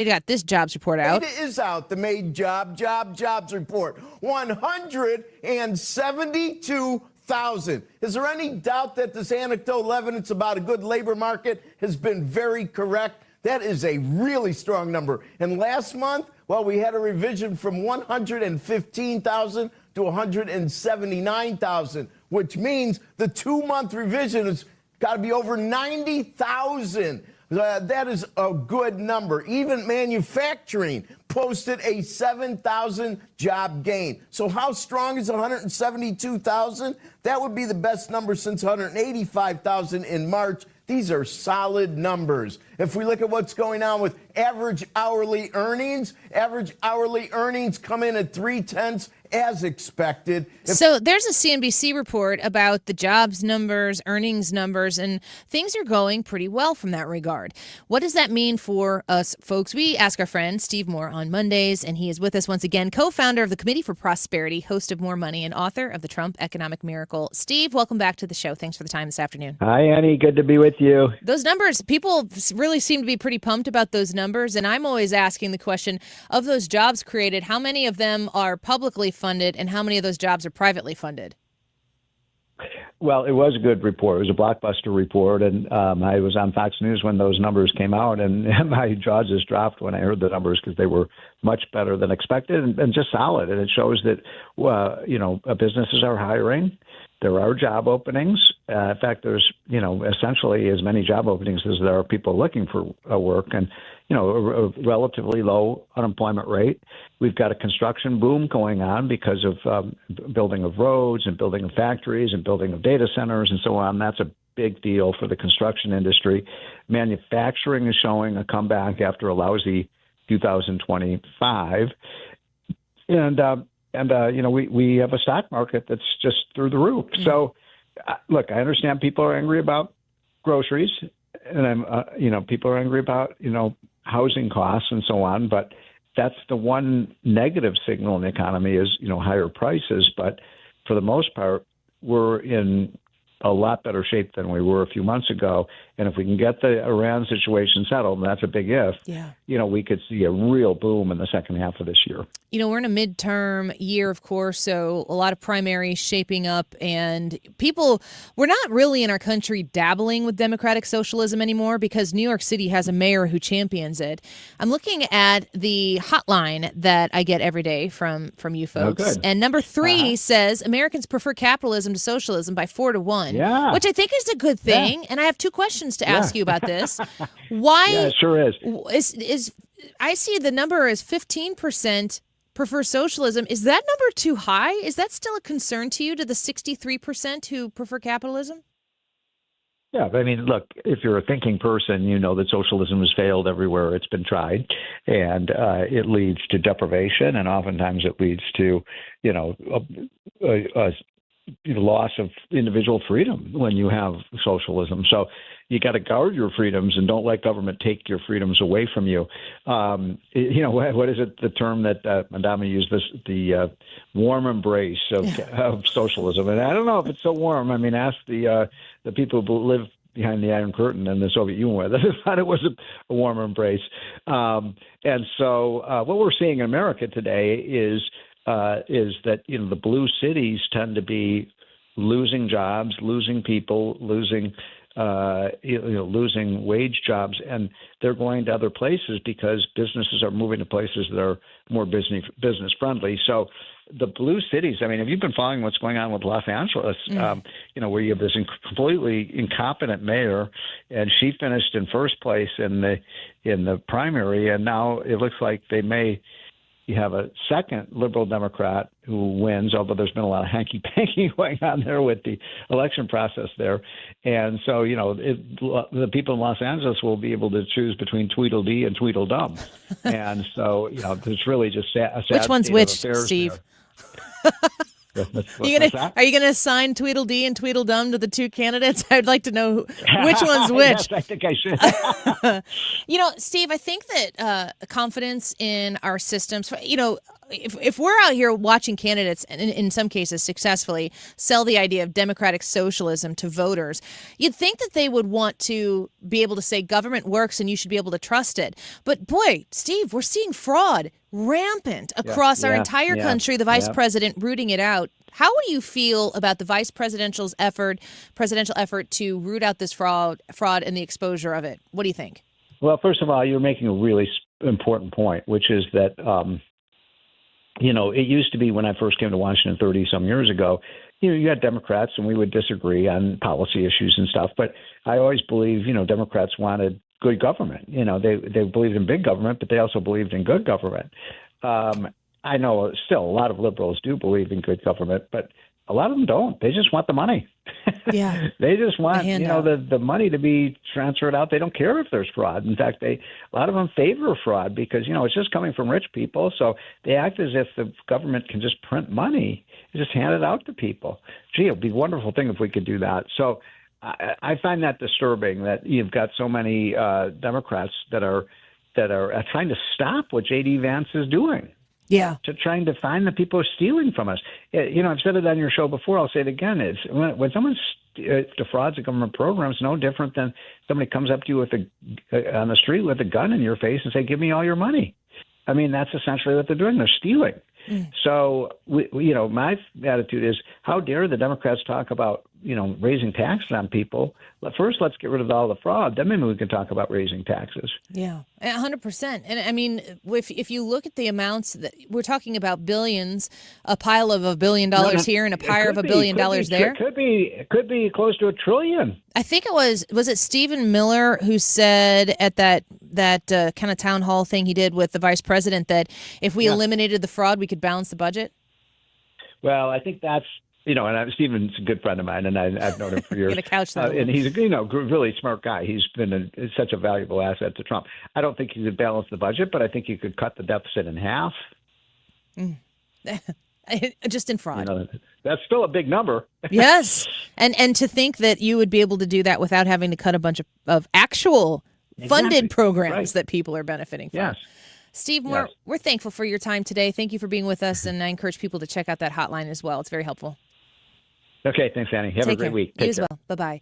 They got this jobs report out. It is out, the May jobs report. 172,000. Is there any doubt that this anecdotal evidence about a good labor market has been very correct? That is a really strong number. And last month, well, we had a revision from 115,000 to 179,000, which means the 2-month revision has got to be over 90,000. That is a good number. Even manufacturing posted a 7,000 job gain. So how strong is 172,000? That would be the best number since 185,000 in March. These are solid numbers. If we look at what's going on with average hourly earnings come in at 0.3 as expected. So there's a CNBC report about the jobs numbers, earnings numbers, and things are going pretty well from that regard. What does that mean for us folks? We ask our friend Steve Moore on Mondays, and he is with us once again, co-founder of the Committee for Prosperity, host of More Money, and author of The Trump Economic Miracle. Steve, welcome back to the show. Thanks for the time this afternoon. Hi, Annie. Good to be with you. Those numbers, people really seem to be pretty pumped about those numbers, and I'm always asking the question, of those jobs created, how many of them are publicly funded and how many of those jobs are privately funded? Well, it was a good report. It was a blockbuster report, and I was on Fox News when those numbers came out, and my jaw just dropped when I heard the numbers because they were much better than expected and just solid. And it shows that, businesses are hiring. There are job openings. In fact, there's, essentially as many job openings as there are people looking for work, and, a relatively low unemployment rate. We've got a construction boom going on because of building of roads and building of factories and building of data centers and so on. That's a big deal for the construction industry. Manufacturing is showing a comeback after a lousy 2025. We have a stock market that's just through the roof. So, look, I understand people are angry about groceries, and people are angry about, housing costs and so on. But that's the one negative signal in the economy is, higher prices. But for the most part, we're in a lot better shape than we were a few months ago. And if we can get the Iran situation settled, and that's a big if, we could see a real boom in the second half of this year. We're in a midterm year, of course, so a lot of primaries shaping up, and we're not really in our country dabbling with democratic socialism anymore because New York City has a mayor who champions it. I'm looking at the hotline that I get every day from you folks, and number 3 says Americans prefer capitalism to socialism by 4-1, which I think is a good thing, and I have 2 questions to ask you about this. Why? Yeah, it sure is. I see the number as 15% prefer socialism. Is that number too high? Is that still a concern to you, to the 63% who prefer capitalism? Yeah, I mean, look, if you're a thinking person, you know that socialism has failed everywhere it's been tried, and it leads to deprivation, and oftentimes it leads to, a loss of individual freedom when you have socialism. So you got to guard your freedoms and don't let government take your freedoms away from you. What is it, the term that Madama used, the warm embrace of socialism? And I don't know if it's so warm. I mean, ask the people who live behind the Iron Curtain in the Soviet Union, where they thought it was a warm embrace. And so what we're seeing in America today is that, the blue cities tend to be losing jobs, losing people, losing wage jobs, and they're going to other places because businesses are moving to places that are more business friendly. So the blue cities, I mean, have you been following what's going on with Los Angeles, where you have this completely incompetent mayor, and she finished in first place in the primary, and now it looks like they may have a second liberal Democrat who wins, although there's been a lot of hanky-panky going on there with the election process there. And so, the people in Los Angeles will be able to choose between Tweedledee and Tweedledum. And so, it's really just a sad Which one's state which, of affairs Steve? That? Are you gonna assign Tweedledee and Tweedledum to the two candidates? I'd like to know which one's which. Yes, I think I should. Steve, I think that confidence in our systems, if we're out here watching candidates, and in some cases successfully, sell the idea of democratic socialism to voters, you'd think that they would want to be able to say government works and you should be able to trust it. But boy, Steve, we're seeing fraud rampant across our entire country, the vice president rooting it out. How do you feel about the vice presidential effort to root out this fraud and the exposure of it? What do you think? Well, first of all, you're making a really important point, which is that, it used to be when I first came to Washington 30-some years ago, you had Democrats and we would disagree on policy issues and stuff. But I always believe, Democrats wanted good government. They believed in big government, but they also believed in good government. I know still a lot of liberals do believe in good government, but a lot of them don't. They just want the money. Yeah. They just want, the money to be transferred out. They don't care if there's fraud. In fact, a lot of them favor fraud because, it's just coming from rich people. So they act as if the government can just print money and just hand it out to people. Gee, it would be a wonderful thing if we could do that. So I find that disturbing that you've got so many Democrats that are trying to stop what JD Vance is doing. Yeah. To trying to find the people who are stealing from us. I've said it on your show before. I'll say it again. It's when someone defrauds a government program, it's no different than somebody comes up to you on the street with a gun in your face and say, "Give me all your money." I mean, that's essentially what they're doing. They're stealing. So, my attitude is, how dare the Democrats talk about, raising taxes on people? First, let's get rid of all the fraud. Then maybe we can talk about raising taxes. Yeah, 100%. And I mean, if you look at the amounts that we're talking about, billions, a pile of $1 billion here and a pile of $1 billion there. It could be close to $1 trillion. I think it was it Stephen Miller who said at that kind of town hall thing he did with the vice president that if we eliminated the fraud, we could balance the budget? Well, I think that's, and Stephen's a good friend of mine, and I've known him for years. And he's a really smart guy. He's been such a valuable asset to Trump. I don't think he could balance the budget, but I think he could cut the deficit in half. Just in fraud. That's still a big number. Yes. And to think that you would be able to do that without having to cut a bunch of actual funded programs that people are benefiting from. Yes. Steve, we're thankful for your time today. Thank you for being with us, and I encourage people to check out that hotline as well. It's very helpful. Okay, thanks, Annie. Have a great week. You as well. Bye-bye.